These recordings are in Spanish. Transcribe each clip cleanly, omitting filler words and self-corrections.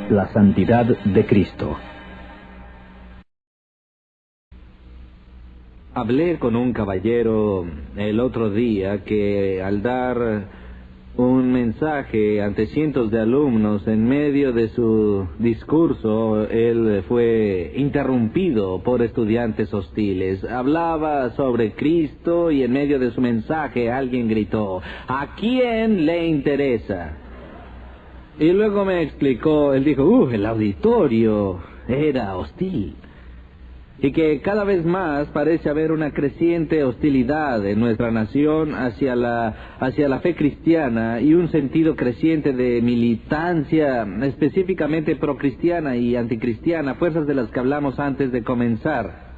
La santidad de Cristo. Hablé con un caballero el otro día que al dar un mensaje ante cientos de alumnos en medio de su discurso, él fue interrumpido por estudiantes hostiles. Hablaba sobre Cristo y en medio de su mensaje alguien gritó: ¿a quién le interesa? Y luego me explicó, él dijo, el auditorio era hostil. Y que cada vez más parece haber una creciente hostilidad en nuestra nación hacia la fe cristiana y un sentido creciente de militancia, específicamente procristiana y anticristiana, fuerzas de las que hablamos antes de comenzar.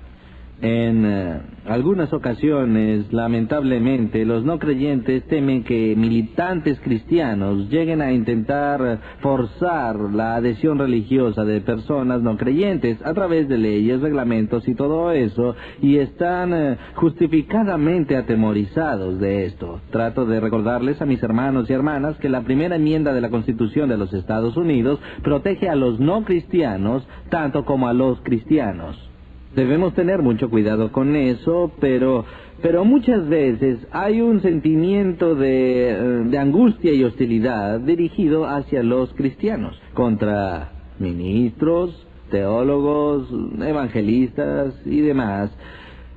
En algunas ocasiones, lamentablemente, los no creyentes temen que militantes cristianos lleguen a intentar forzar la adhesión religiosa de personas no creyentes a través de leyes, reglamentos y todo eso, y están justificadamente atemorizados de esto. Trato de recordarles a mis hermanos y hermanas que la primera enmienda de la Constitución de los Estados Unidos protege a los no cristianos tanto como a los cristianos. Debemos tener mucho cuidado con eso, pero muchas veces hay un sentimiento de angustia y hostilidad dirigido hacia los cristianos, contra ministros, teólogos, evangelistas y demás.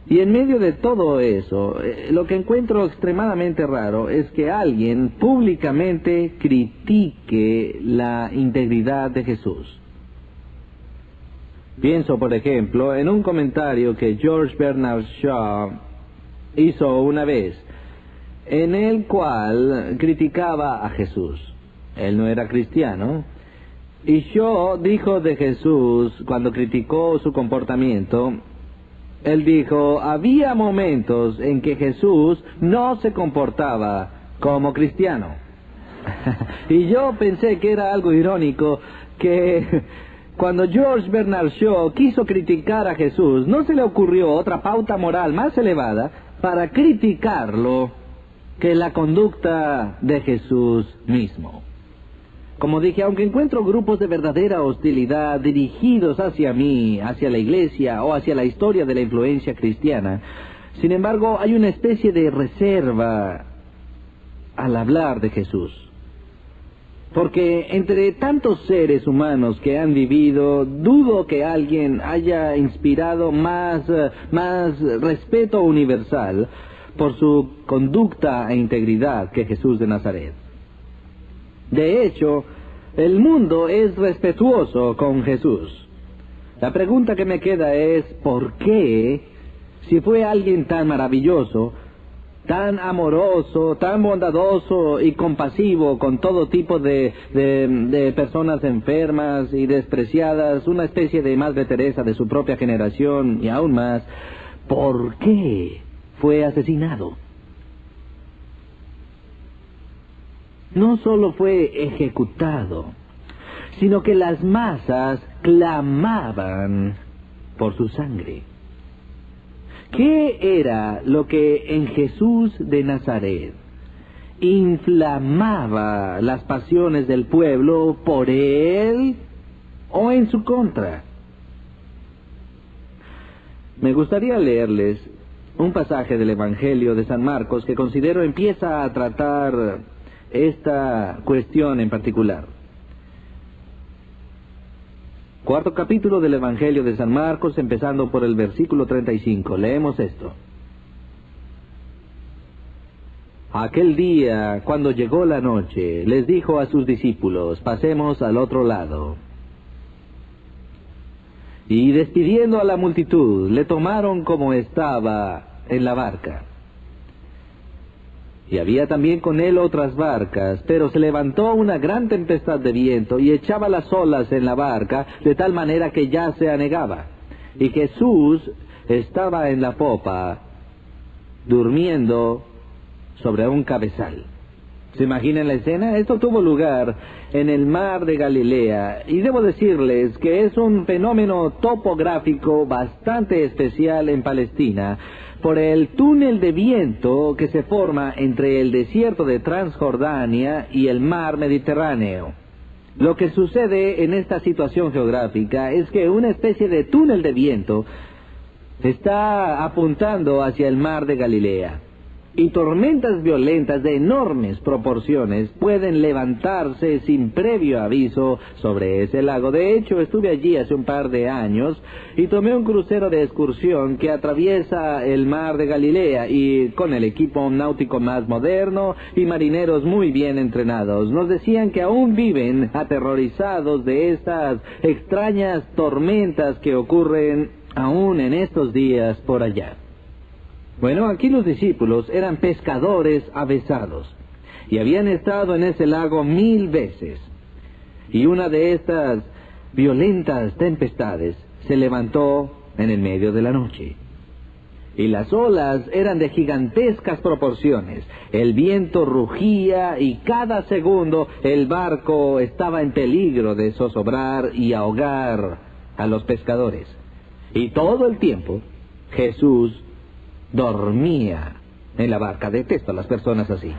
Y en medio de todo eso, lo que encuentro extremadamente raro es que alguien públicamente critique la integridad de Jesús. Pienso, por ejemplo, en un comentario que George Bernard Shaw hizo una vez, en el cual criticaba a Jesús. Él no era cristiano, y Shaw dijo de Jesús, cuando criticó su comportamiento, él dijo, había momentos en que Jesús no se comportaba como cristiano. Y yo pensé que era algo irónico que cuando George Bernard Shaw quiso criticar a Jesús, no se le ocurrió otra pauta moral más elevada para criticarlo que la conducta de Jesús mismo. Como dije, aunque encuentro grupos de verdadera hostilidad dirigidos hacia mí, hacia la iglesia o hacia la historia de la influencia cristiana, sin embargo hay una especie de reserva al hablar de Jesús. Porque entre tantos seres humanos que han vivido, dudo que alguien haya inspirado más respeto universal por su conducta e integridad que Jesús de Nazaret. De hecho, el mundo es respetuoso con Jesús. La pregunta que me queda es, ¿por qué, si fue alguien tan maravilloso, tan amoroso, tan bondadoso y compasivo con todo tipo de personas enfermas y despreciadas, una especie de Madre Teresa de su propia generación y aún más, ¿por qué fue asesinado? No solo fue ejecutado, sino que las masas clamaban por su sangre. ¿Qué era lo que en Jesús de Nazaret inflamaba las pasiones del pueblo por él o en su contra? Me gustaría leerles un pasaje del Evangelio de San Marcos que considero empieza a tratar esta cuestión en particular. 4º capítulo del Evangelio de San Marcos, empezando por el versículo 35. Leemos esto. Aquel día, cuando llegó la noche, les dijo a sus discípulos, pasemos al otro lado. Y despidiendo a la multitud, le tomaron como estaba en la barca. Y había también con él otras barcas, pero se levantó una gran tempestad de viento y echaba las olas en la barca, de tal manera que ya se anegaba. Y Jesús estaba en la popa, durmiendo sobre un cabezal. ¿Se imaginan la escena? Esto tuvo lugar en el mar de Galilea, y debo decirles que es un fenómeno topográfico bastante especial en Palestina, por el túnel de viento que se forma entre el desierto de Transjordania y el mar Mediterráneo. Lo que sucede en esta situación geográfica es que una especie de túnel de viento está apuntando hacia el mar de Galilea. Y tormentas violentas de enormes proporciones pueden levantarse sin previo aviso sobre ese lago. De hecho, estuve allí hace un par de años y tomé un crucero de excursión que atraviesa el mar de Galilea, y con el equipo náutico más moderno y marineros muy bien entrenados. Nos decían que aún viven aterrorizados de estas extrañas tormentas que ocurren aún en estos días por allá. Bueno, aquí los discípulos eran pescadores avesados y habían estado en ese lago 1000 veces. Y una de estas violentas tempestades se levantó en el medio de la noche. Y las olas eran de gigantescas proporciones. El viento rugía y cada segundo el barco estaba en peligro de zozobrar y ahogar a los pescadores. Y todo el tiempo Jesús dormía en la barca. Detesto a las personas así.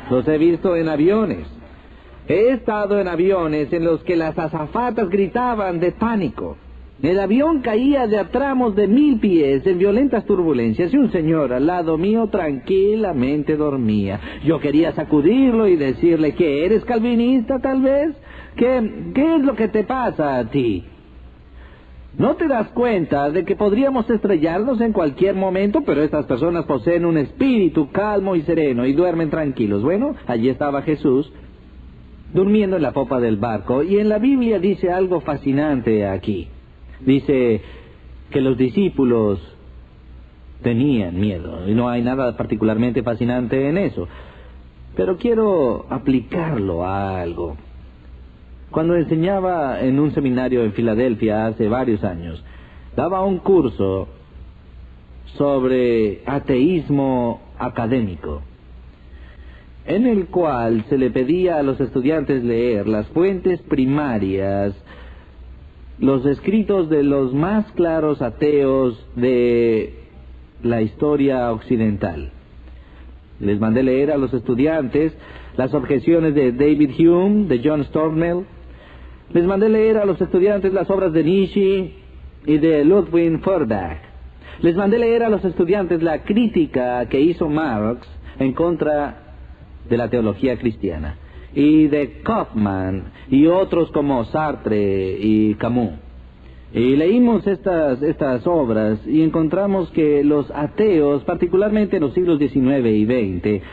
Los he visto en aviones. He estado en aviones en los que las azafatas gritaban de pánico. El avión caía de a tramos de 1000 pies en violentas turbulencias y un señor al lado mío tranquilamente dormía. Yo quería sacudirlo y decirle: ¿que eres calvinista tal vez? ¿Qué es lo que te pasa a ti? ¿No te das cuenta de que podríamos estrellarnos en cualquier momento? Pero estas personas poseen un espíritu calmo y sereno y duermen tranquilos. Bueno, allí estaba Jesús, durmiendo en la popa del barco, y en la Biblia dice algo fascinante aquí. Dice que los discípulos tenían miedo, y no hay nada particularmente fascinante en eso. Pero quiero aplicarlo a algo. Cuando enseñaba en un seminario en Filadelfia hace varios años, daba un curso sobre ateísmo académico, en el cual se le pedía a los estudiantes leer las fuentes primarias, los escritos de los más claros ateos de la historia occidental. Les mandé leer a los estudiantes las objeciones de David Hume, de John Stuart. Les mandé leer a los estudiantes las obras de Nietzsche y de Ludwig Feuerbach. Les mandé leer a los estudiantes la crítica que hizo Marx en contra de la teología cristiana, y de Kaufman y otros como Sartre y Camus. Y leímos estas obras y encontramos que los ateos, particularmente en los siglos XIX y XX,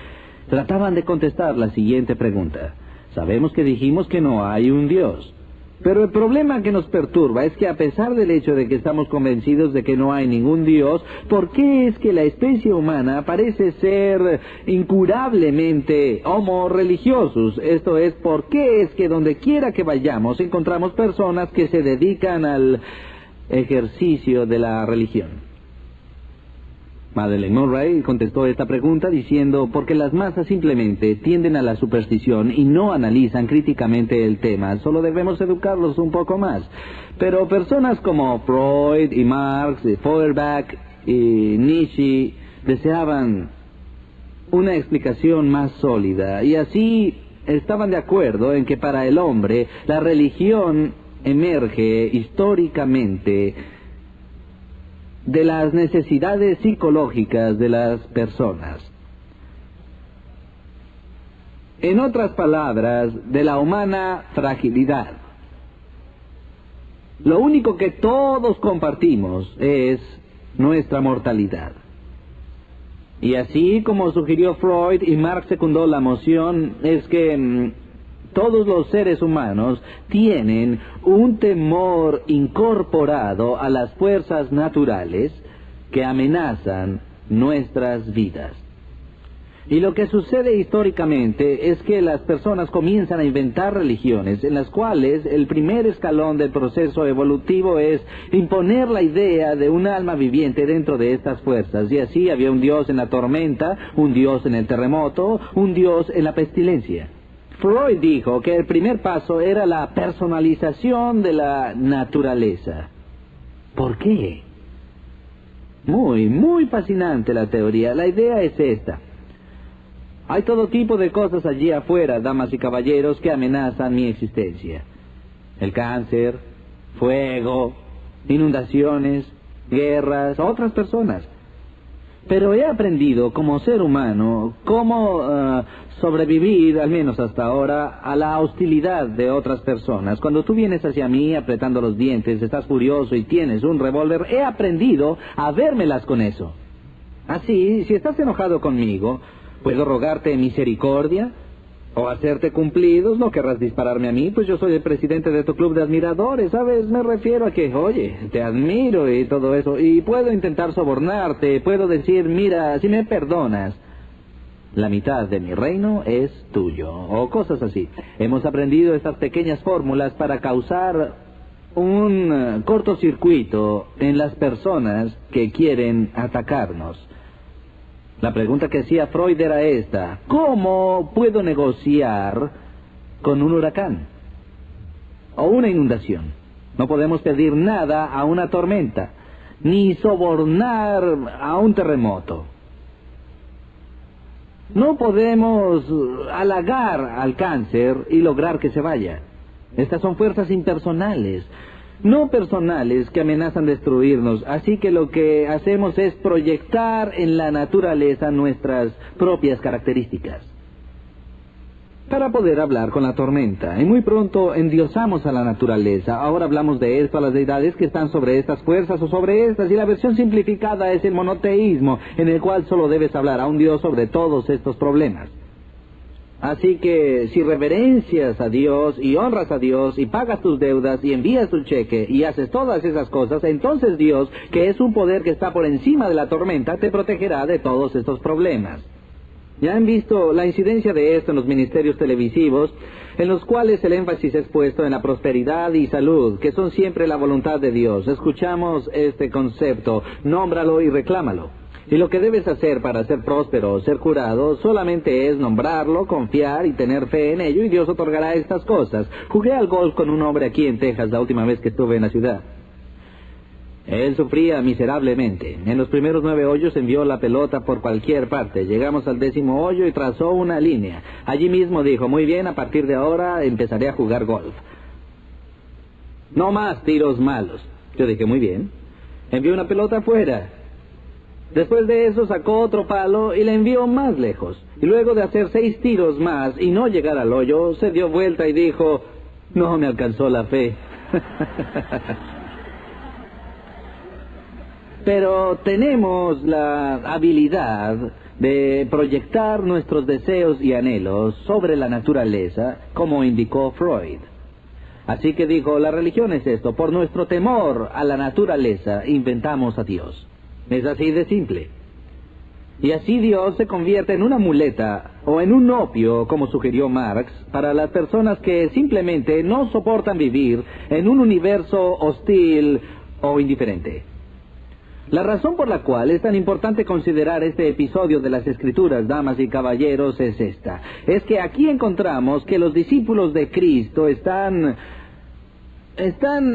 trataban de contestar la siguiente pregunta: sabemos que dijimos que no hay un Dios, pero el problema que nos perturba es que a pesar del hecho de que estamos convencidos de que no hay ningún Dios, ¿por qué es que la especie humana parece ser incurablemente homo religiosos? Esto es, ¿por qué es que donde quiera que vayamos encontramos personas que se dedican al ejercicio de la religión? Madeleine Murray contestó esta pregunta diciendo: porque las masas simplemente tienden a la superstición y no analizan críticamente el tema. Solo debemos educarlos un poco más. Pero personas como Freud y Marx y Feuerbach y Nietzsche deseaban una explicación más sólida, y así estaban de acuerdo en que para el hombre la religión emerge históricamente de las necesidades psicológicas de las personas. En otras palabras, de la humana fragilidad. Lo único que todos compartimos es nuestra mortalidad. Y así como sugirió Freud y Marx secundó la moción, es que todos los seres humanos tienen un temor incorporado a las fuerzas naturales que amenazan nuestras vidas. Y lo que sucede históricamente es que las personas comienzan a inventar religiones en las cuales el primer escalón del proceso evolutivo es imponer la idea de un alma viviente dentro de estas fuerzas. Y así había un Dios en la tormenta, un Dios en el terremoto, un Dios en la pestilencia. Freud dijo que el primer paso era la personalización de la naturaleza. ¿Por qué? Muy fascinante la teoría. La idea es esta. Hay todo tipo de cosas allí afuera, damas y caballeros, que amenazan mi existencia. El cáncer, fuego, inundaciones, guerras, otras personas. Pero he aprendido como ser humano cómo sobrevivir, al menos hasta ahora, a la hostilidad de otras personas. Cuando tú vienes hacia mí apretando los dientes, estás furioso y tienes un revólver, he aprendido a vérmelas con eso. Así, si estás enojado conmigo, puedo rogarte misericordia o hacerte cumplidos. No querrás dispararme a mí, pues yo soy el presidente de tu club de admiradores, ¿sabes? Me refiero a que, oye, te admiro y todo eso, y puedo intentar sobornarte, puedo decir, mira, si me perdonas, la mitad de mi reino es tuyo, o cosas así. Hemos aprendido estas pequeñas fórmulas para causar un cortocircuito en las personas que quieren atacarnos. La pregunta que hacía Freud era esta: ¿cómo puedo negociar con un huracán o una inundación? No podemos pedir nada a una tormenta, ni sobornar a un terremoto. No podemos halagar al cáncer y lograr que se vaya. Estas son fuerzas impersonales, no personales, que amenazan destruirnos. Así que lo que hacemos es proyectar en la naturaleza nuestras propias características para poder hablar con la tormenta. Y muy pronto endiosamos a la naturaleza. Ahora hablamos de esto a las deidades que están sobre estas fuerzas o sobre estas. Y la versión simplificada es el monoteísmo, en el cual solo debes hablar a un Dios sobre todos estos problemas. Así que si reverencias a Dios y honras a Dios y pagas tus deudas y envías tu cheque y haces todas esas cosas, entonces Dios, que es un poder que está por encima de la tormenta, te protegerá de todos estos problemas. Ya han visto la incidencia de esto en los ministerios televisivos, en los cuales el énfasis es puesto en la prosperidad y salud, que son siempre la voluntad de Dios. Escuchamos este concepto: nómbralo y reclámalo. Y lo que debes hacer para ser próspero o ser curado solamente es nombrarlo, confiar y tener fe en ello, y Dios otorgará estas cosas. Jugué al golf con un hombre aquí en Texas la última vez que estuve en la ciudad. Él sufría miserablemente. En los primeros 9 hoyos envió la pelota por cualquier parte. Llegamos al 10º hoyo y trazó una línea. Allí mismo dijo: muy bien, a partir de ahora empezaré a jugar golf. No más tiros malos. Yo dije: muy bien. Envió una pelota afuera. Después de eso sacó otro palo y la envió más lejos. Y luego de hacer 6 tiros más y no llegar al hoyo, se dio vuelta y dijo: no me alcanzó la fe. Pero tenemos la habilidad de proyectar nuestros deseos y anhelos sobre la naturaleza, como indicó Freud. Así que dijo: la religión es esto: por nuestro temor a la naturaleza inventamos a Dios. Es así de simple. Y así Dios se convierte en una muleta o en un opio, como sugirió Marx, para las personas que simplemente no soportan vivir en un universo hostil o indiferente. La razón por la cual es tan importante considerar este episodio de las Escrituras, damas y caballeros, es esta: es que aquí encontramos que los discípulos de Cristo están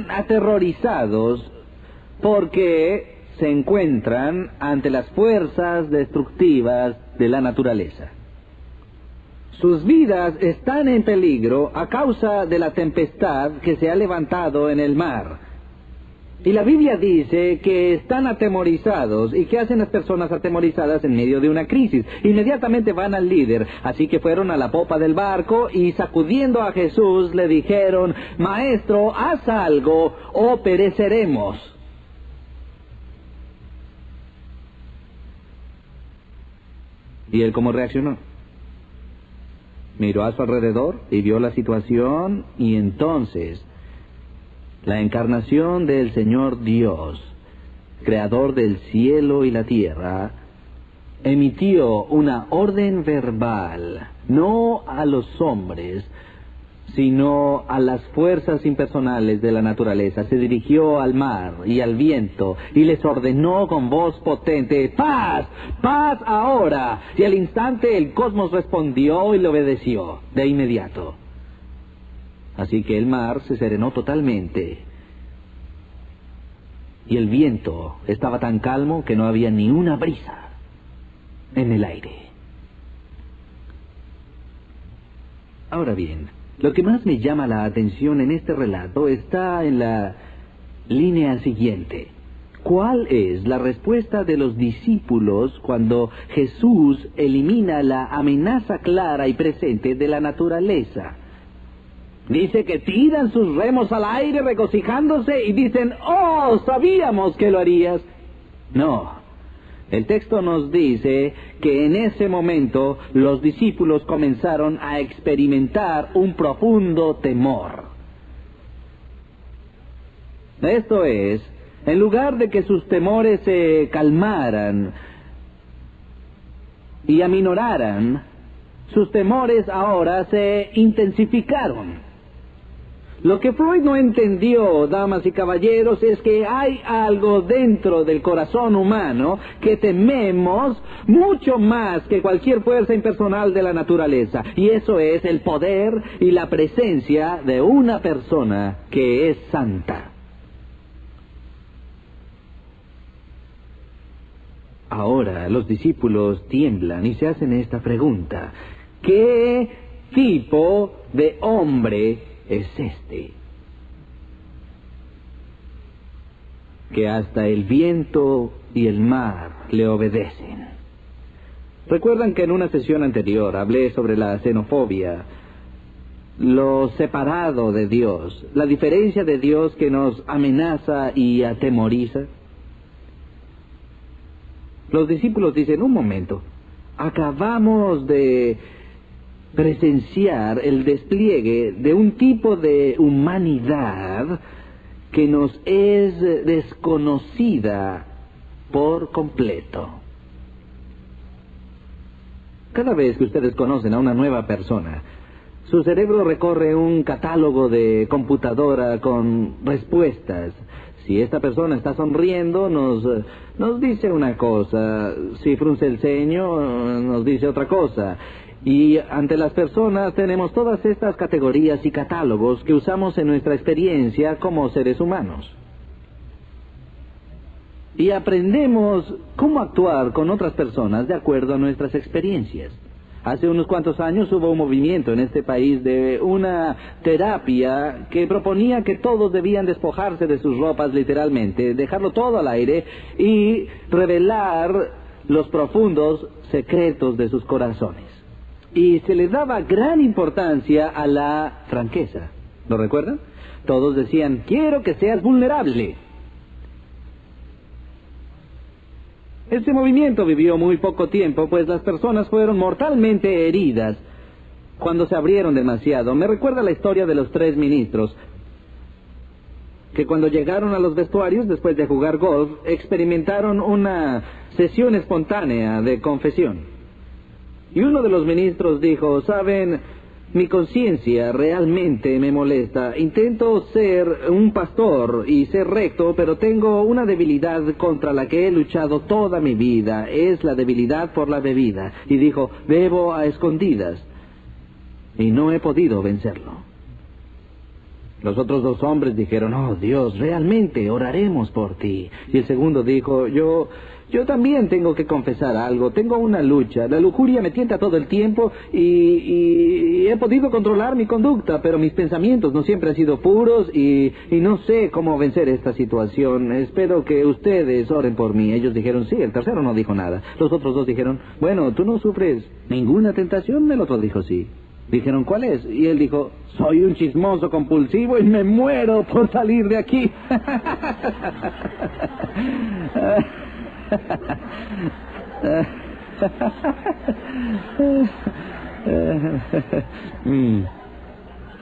aterrorizados porque se encuentran ante las fuerzas destructivas de la naturaleza. Sus vidas están en peligro a causa de la tempestad que se ha levantado en el mar. Y la Biblia dice que están atemorizados. ¿Y qué hacen las personas atemorizadas en medio de una crisis? Inmediatamente van al líder. Así que fueron a la popa del barco y, sacudiendo a Jesús, le dijeron: Maestro, haz algo o pereceremos. ¿Y él cómo reaccionó? Miró a su alrededor y vio la situación, y entonces la encarnación del Señor Dios, creador del cielo y la tierra, emitió una orden verbal, no a los hombres, sino a las fuerzas impersonales de la naturaleza. Se dirigió al mar y al viento y les ordenó con voz potente: ¡paz! ¡Paz ahora! Y al instante el cosmos respondió y le obedeció de inmediato. Así que el mar se serenó totalmente y el viento estaba tan calmo que no había ni una brisa en el aire. Ahora bien, lo que más me llama la atención en este relato está en la línea siguiente. ¿Cuál es la respuesta de los discípulos cuando Jesús elimina la amenaza clara y presente de la naturaleza? Dice que tiran sus remos al aire regocijándose y dicen, ¡oh, sabíamos que lo harías! No, el texto nos dice que en ese momento los discípulos comenzaron a experimentar un profundo temor. Esto es, en lugar de que sus temores se calmaran y aminoraran, sus temores ahora se intensificaron. Lo que Freud no entendió, damas y caballeros, es que hay algo dentro del corazón humano que tememos mucho más que cualquier fuerza impersonal de la naturaleza. Y eso es el poder y la presencia de una persona que es santa. Ahora los discípulos tiemblan y se hacen esta pregunta: ¿qué tipo de hombre es este? Que hasta el viento y el mar le obedecen. ¿Recuerdan que en una sesión anterior hablé sobre la xenofobia, lo separado de Dios, la diferencia de Dios que nos amenaza y atemoriza? Los discípulos dicen, un momento, acabamos de presenciar el despliegue de un tipo de humanidad que nos es desconocida por completo. Cada vez que ustedes conocen a una nueva persona, su cerebro recorre un catálogo de computadora con respuestas. Si esta persona está sonriendo, nos dice una cosa. Si frunce el ceño, nos dice otra cosa. Y ante las personas tenemos todas estas categorías y catálogos que usamos en nuestra experiencia como seres humanos. Y aprendemos cómo actuar con otras personas de acuerdo a nuestras experiencias. Hace unos cuantos años hubo un movimiento en este país de una terapia que proponía que todos debían despojarse de sus ropas literalmente, dejarlo todo al aire y revelar los profundos secretos de sus corazones. Y se le daba gran importancia a la franqueza. ¿Lo recuerdan? Todos decían, quiero que seas vulnerable. Este movimiento vivió muy poco tiempo, pues las personas fueron mortalmente heridas cuando se abrieron demasiado. Me recuerda la historia de los 3 ministros, que cuando llegaron a los vestuarios, después de jugar golf, experimentaron una sesión espontánea de confesión. Y uno de los ministros dijo, ¿saben? Mi conciencia realmente me molesta. Intento ser un pastor y ser recto, pero tengo una debilidad contra la que he luchado toda mi vida. Es la debilidad por la bebida. Y dijo, bebo a escondidas. Y no he podido vencerlo. Los otros 2 hombres dijeron, oh Dios, realmente oraremos por ti. Y el segundo dijo, yo también tengo que confesar algo, tengo una lucha, la lujuria me tienta todo el tiempo y he podido controlar mi conducta, pero mis pensamientos no siempre han sido puros y no sé cómo vencer esta situación. Espero que ustedes oren por mí. Ellos dijeron, sí. El tercero no dijo nada. Los otros 2 dijeron, bueno, ¿tú no sufres ninguna tentación? El otro dijo, sí. Dijeron, ¿cuál es? Y él dijo, soy un chismoso compulsivo y me muero por salir de aquí.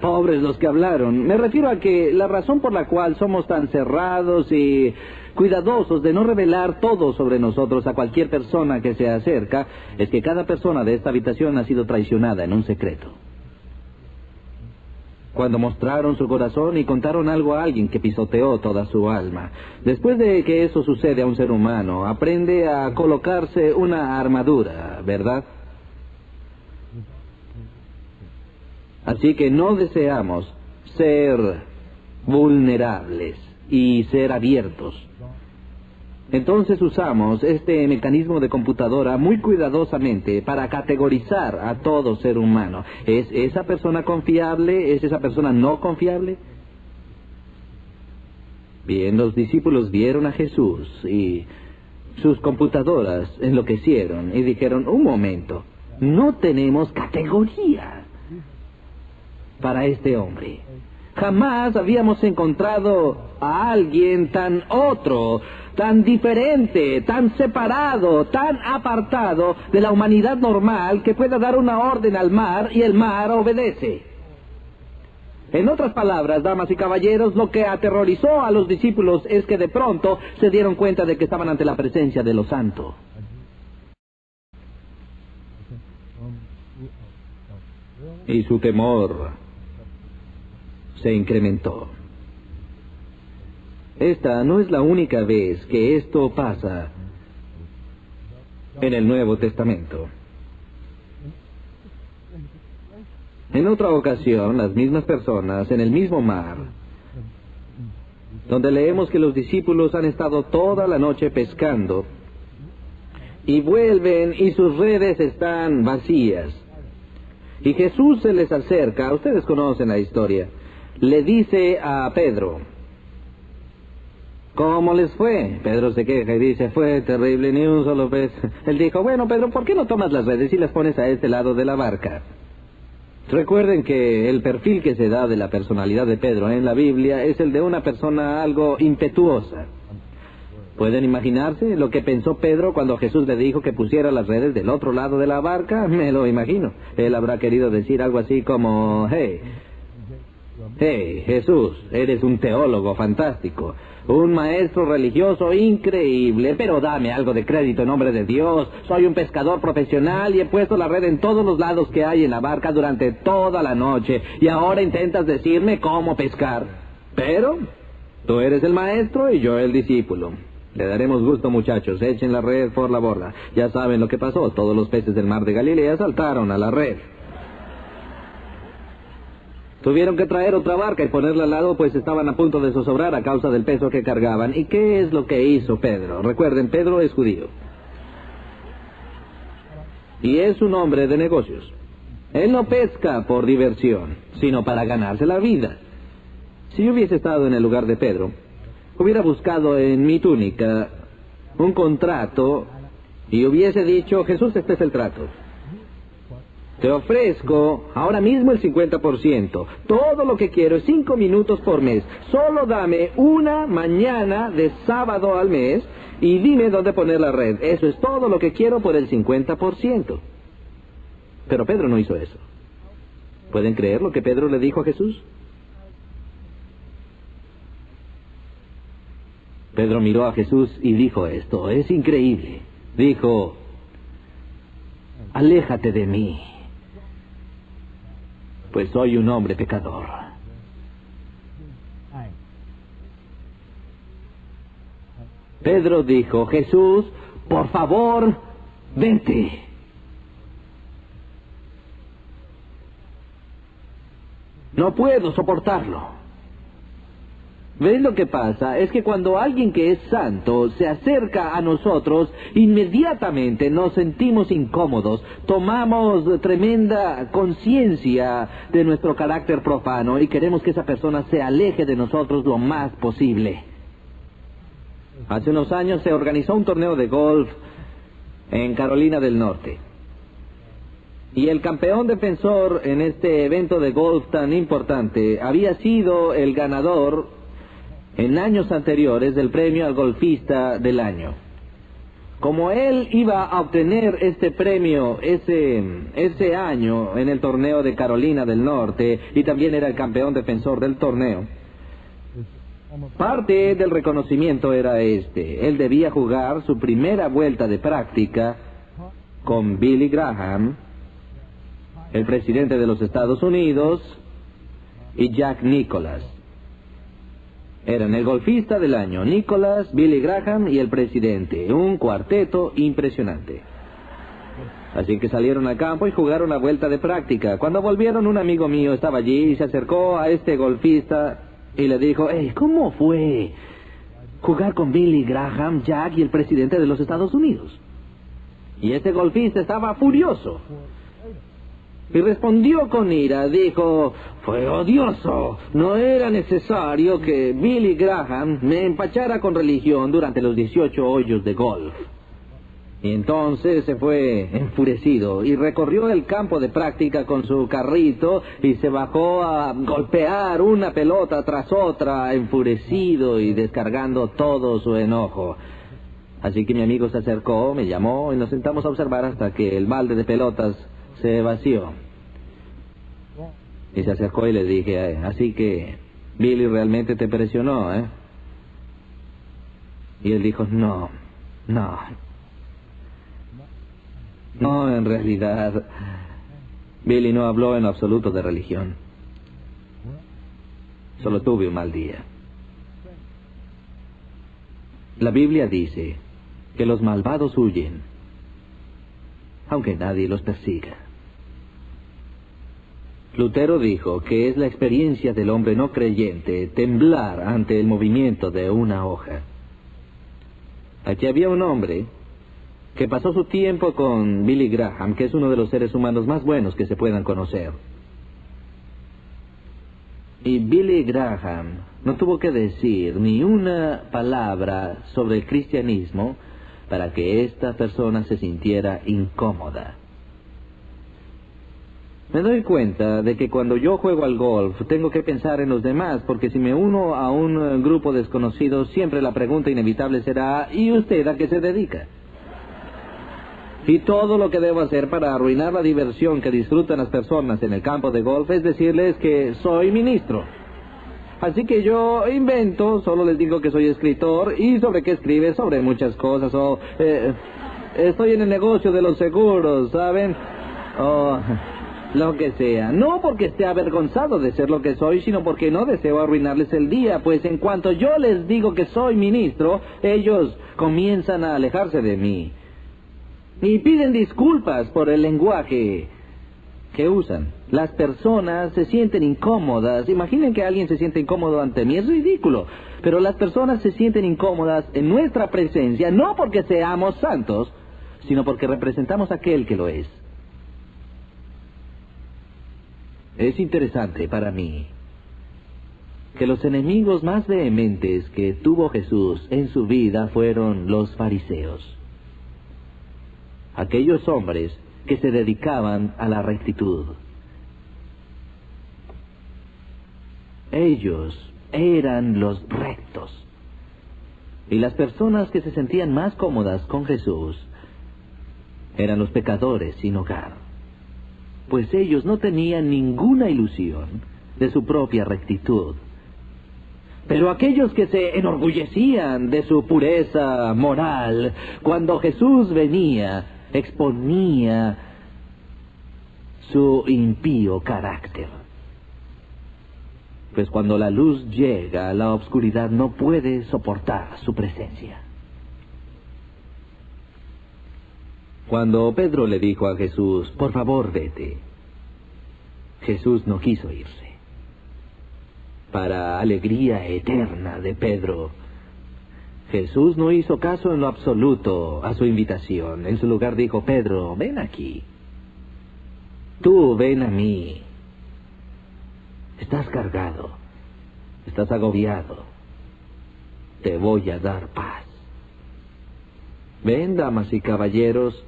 Pobres los que hablaron. Me refiero a que la razón por la cual somos tan cerrados y cuidadosos de no revelar todo sobre nosotros a cualquier persona que se acerca es que cada persona de esta habitación ha sido traicionada en un secreto. Cuando mostraron su corazón y contaron algo a alguien que pisoteó toda su alma. Después de que eso sucede a un ser humano, aprende a colocarse una armadura, ¿verdad? Así que no deseamos ser vulnerables y ser abiertos. Entonces usamos este mecanismo de computadora muy cuidadosamente para categorizar a todo ser humano. ¿Es esa persona confiable? ¿Es esa persona no confiable? Bien, los discípulos vieron a Jesús y sus computadoras enloquecieron y dijeron, un momento, no tenemos categoría para este hombre. Jamás habíamos encontrado a alguien tan otro, tan diferente, tan separado, tan apartado de la humanidad normal que pueda dar una orden al mar y el mar obedece. En otras palabras, damas y caballeros, lo que aterrorizó a los discípulos es que de pronto se dieron cuenta de que estaban ante la presencia de lo santo. Y su temor se incrementó. Esta no es la única vez que esto pasa en el Nuevo Testamento. En otra ocasión, las mismas personas en el mismo mar, donde leemos que los discípulos han estado toda la noche pescando, y vuelven y sus redes están vacías. Y Jesús se les acerca, ustedes conocen la historia, le dice a Pedro, ¿cómo les fue? Pedro se queja y dice, fue terrible, ni un solo pez. Él dijo, bueno, Pedro, ¿por qué no tomas las redes y las pones a este lado de la barca? Recuerden que el perfil que se da de la personalidad de Pedro en la Biblia es el de una persona algo impetuosa. ¿Pueden imaginarse lo que pensó Pedro cuando Jesús le dijo que pusiera las redes del otro lado de la barca? Me lo imagino. Él habrá querido decir algo así como, hey, Jesús, eres un teólogo fantástico, un maestro religioso increíble, pero dame algo de crédito en nombre de Dios. Soy un pescador profesional y he puesto la red en todos los lados que hay en la barca durante toda la noche, y ahora intentas decirme cómo pescar. Pero tú eres el maestro y yo el discípulo. Le daremos gusto, muchachos, echen la red por la borda. Ya saben lo que pasó, todos los peces del mar de Galilea saltaron a la red. Tuvieron que traer otra barca y ponerla al lado, pues estaban a punto de zozobrar a causa del peso que cargaban. ¿Y qué es lo que hizo Pedro? Recuerden, Pedro es judío. Y es un hombre de negocios. Él no pesca por diversión, sino para ganarse la vida. Si yo hubiese estado en el lugar de Pedro, hubiera buscado en mi túnica un contrato y hubiese dicho, Jesús, este es el trato. Te ofrezco ahora mismo el 50%. Todo lo que quiero es 5 minutos por mes. Solo dame una mañana de sábado al mes y dime dónde poner la red. Eso es todo lo que quiero por el 50%. Pero Pedro no hizo eso. ¿Pueden creer lo que Pedro le dijo a Jesús? Pedro miró a Jesús y dijo esto, es increíble. Dijo, aléjate de mí, pues soy un hombre pecador. Pedro dijo, Jesús, por favor, vente. No puedo soportarlo. ¿Ves lo que pasa? Es que cuando alguien que es santo se acerca a nosotros, inmediatamente nos sentimos incómodos, tomamos tremenda conciencia de nuestro carácter profano y queremos que esa persona se aleje de nosotros lo más posible. Hace unos años se organizó un torneo de golf en Carolina del Norte. Y el campeón defensor en este evento de golf tan importante había sido el ganador en años anteriores del premio al golfista del año. Como él iba a obtener este premio ese año en el torneo de Carolina del Norte y también era el campeón defensor del torneo, parte del reconocimiento era él debía jugar su primera vuelta de práctica con Billy Graham, el presidente de los Estados Unidos, y Jack Nicklaus. Eran el golfista del año, Nicklaus, Billy Graham y el presidente. Un cuarteto impresionante. Así que salieron al campo y jugaron la vuelta de práctica. Cuando volvieron, un amigo mío estaba allí y se acercó a este golfista y le dijo, hey, ¿cómo fue? jugar con Billy Graham, Jack y el presidente de los Estados Unidos. Y ese golfista estaba furioso. Y respondió con ira, dijo: fue odioso. No era necesario que Billy Graham me empachara con religión durante los 18 hoyos de golf. Y entonces se fue enfurecido y recorrió el campo de práctica con su carrito y se bajó a golpear una pelota tras otra, enfurecido y descargando todo su enojo. Así que mi amigo se acercó, me llamó y nos sentamos a observar hasta que el balde de pelotas se vació. Y se acercó y le dije: así que Billy realmente te presionó, ¿eh? Y él dijo: no, en realidad Billy no habló en absoluto de religión. Solo tuve un mal día. La Biblia dice que los malvados huyen, aunque nadie los persiga. Lutero dijo que es la experiencia del hombre no creyente temblar ante el movimiento de una hoja. Aquí había un hombre que pasó su tiempo con Billy Graham, que es uno de los seres humanos más buenos que se puedan conocer. Y Billy Graham no tuvo que decir ni una palabra sobre el cristianismo para que esta persona se sintiera incómoda. Me doy cuenta de que cuando yo juego al golf tengo que pensar en los demás, porque si me uno a un grupo desconocido, siempre la pregunta inevitable será: ¿y usted a qué se dedica? Y todo lo que debo hacer para arruinar la diversión que disfrutan las personas en el campo de golf es decirles que soy ministro. Así que yo invento, solo les digo que soy escritor. ¿Y sobre qué escribe? Sobre muchas cosas. Estoy en el negocio de los seguros, ¿saben? Lo que sea. No porque esté avergonzado de ser lo que soy, sino porque no deseo arruinarles el día, pues en cuanto yo les digo que soy ministro, ellos comienzan a alejarse de mí. Y piden disculpas por el lenguaje que usan. Las personas se sienten incómodas. Imaginen que alguien se siente incómodo ante mí. Es ridículo. Pero las personas se sienten incómodas en nuestra presencia, no porque seamos santos, sino porque representamos a aquel que lo es. Es interesante para mí que los enemigos más vehementes que tuvo Jesús en su vida fueron los fariseos. Aquellos hombres que se dedicaban a la rectitud. Ellos eran los rectos. Y las personas que se sentían más cómodas con Jesús eran los pecadores sin hogar, pues ellos no tenían ninguna ilusión de su propia rectitud. Pero aquellos que se enorgullecían de su pureza moral, cuando Jesús venía, exponía su impío carácter. Pues cuando la luz llega, la oscuridad no puede soportar su presencia. Cuando Pedro le dijo a Jesús: por favor, vete, Jesús no quiso irse. Para alegría eterna de Pedro, Jesús no hizo caso en lo absoluto a su invitación. En su lugar dijo: Pedro, ven aquí. Tú ven a mí. Estás cargado. Estás agobiado. Te voy a dar paz. Ven, damas y caballeros,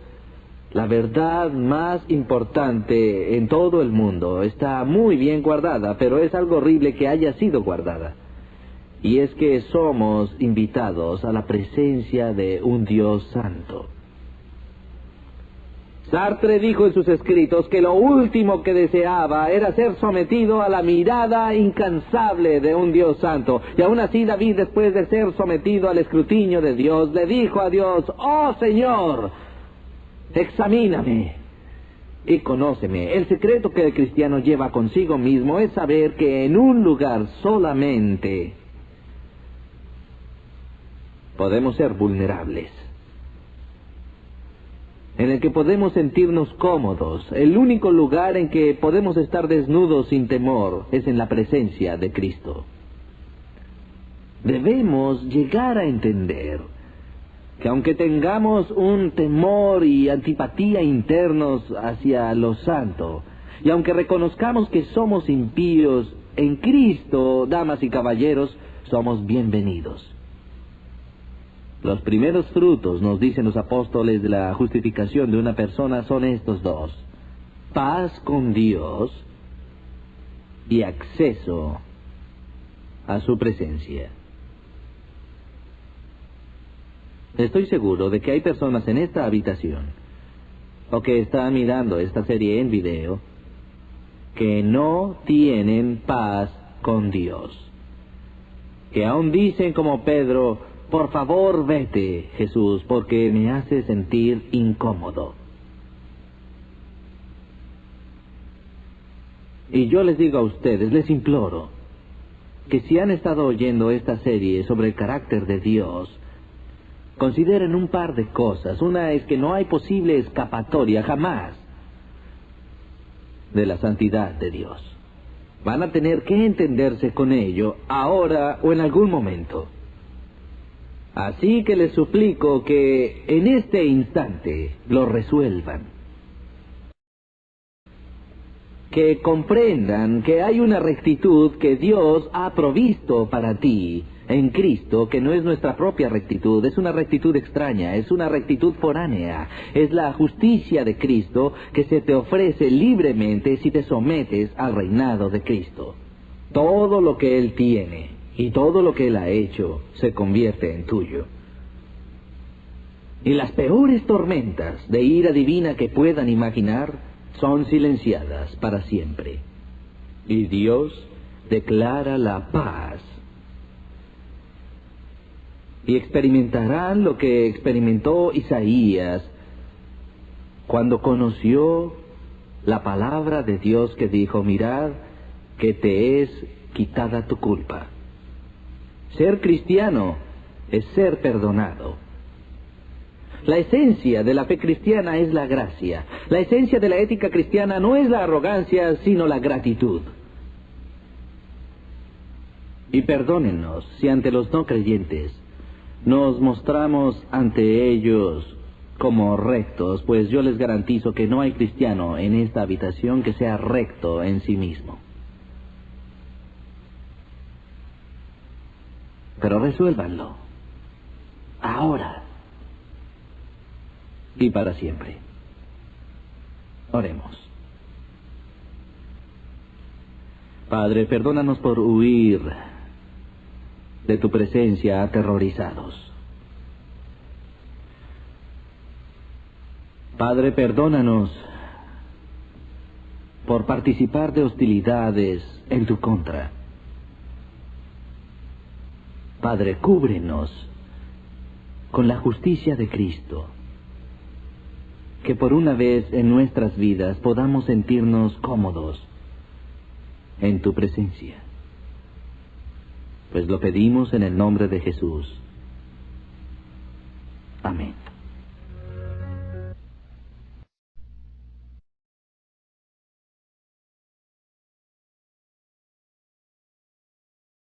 la verdad más importante en todo el mundo está muy bien guardada, pero es algo horrible que haya sido guardada. Y es que somos invitados a la presencia de un Dios santo. Sartre dijo en sus escritos que lo último que deseaba era ser sometido a la mirada incansable de un Dios santo. Y aún así David, después de ser sometido al escrutinio de Dios, le dijo a Dios: oh Señor, examíname y conóceme. El secreto que el cristiano lleva consigo mismo es saber que en un lugar solamente podemos ser vulnerables, en el que podemos sentirnos cómodos. El único lugar en que podemos estar desnudos sin temor es en la presencia de Cristo. debemos llegar a entender que aunque tengamos un temor y antipatía internos hacia lo santo, y aunque reconozcamos que somos impíos, en Cristo, damas y caballeros, somos bienvenidos. Los primeros frutos, nos dicen los apóstoles, de la justificación de una persona son estos dos: paz con Dios y acceso a su presencia. Estoy seguro de que hay personas en esta habitación, o que están mirando esta serie en video, que no tienen paz con Dios. Que aún dicen como Pedro: por favor vete, Jesús, porque me hace sentir incómodo. Y yo les digo a ustedes, les imploro, que si han estado oyendo esta serie sobre el carácter de Dios, consideren un par de cosas. Una es que no hay posible escapatoria jamás de la santidad de Dios. Van a tener que entenderse con ello, ahora o en algún momento. Así que les suplico que en este instante lo resuelvan. Que comprendan que hay una rectitud que Dios ha provisto para ti en Cristo, que no es nuestra propia rectitud, es una rectitud extraña, es una rectitud foránea, es la justicia de Cristo que se te ofrece libremente si te sometes al reinado de Cristo. Todo lo que Él tiene y todo lo que Él ha hecho se convierte en tuyo. Y las peores tormentas de ira divina que puedan imaginar son silenciadas para siempre. Y Dios declara la paz. Y experimentarán lo que experimentó Isaías cuando conoció la palabra de Dios que dijo: mirad que te es quitada tu culpa. Ser cristiano es ser perdonado. La esencia de la fe cristiana es la gracia. La esencia de la ética cristiana no es la arrogancia, sino la gratitud. Y perdónennos si ante los no creyentes nos mostramos ante ellos como rectos, pues yo les garantizo que no hay cristiano en esta habitación que sea recto en sí mismo. Pero resuélvanlo, ahora y para siempre. Oremos. Padre, perdónanos por huir de tu presencia aterrorizados. Padre, perdónanos por participar de hostilidades en tu contra. Padre, cúbrenos con la justicia de Cristo, que por una vez en nuestras vidas podamos sentirnos cómodos en tu presencia. Pues lo pedimos en el nombre de Jesús. Amén.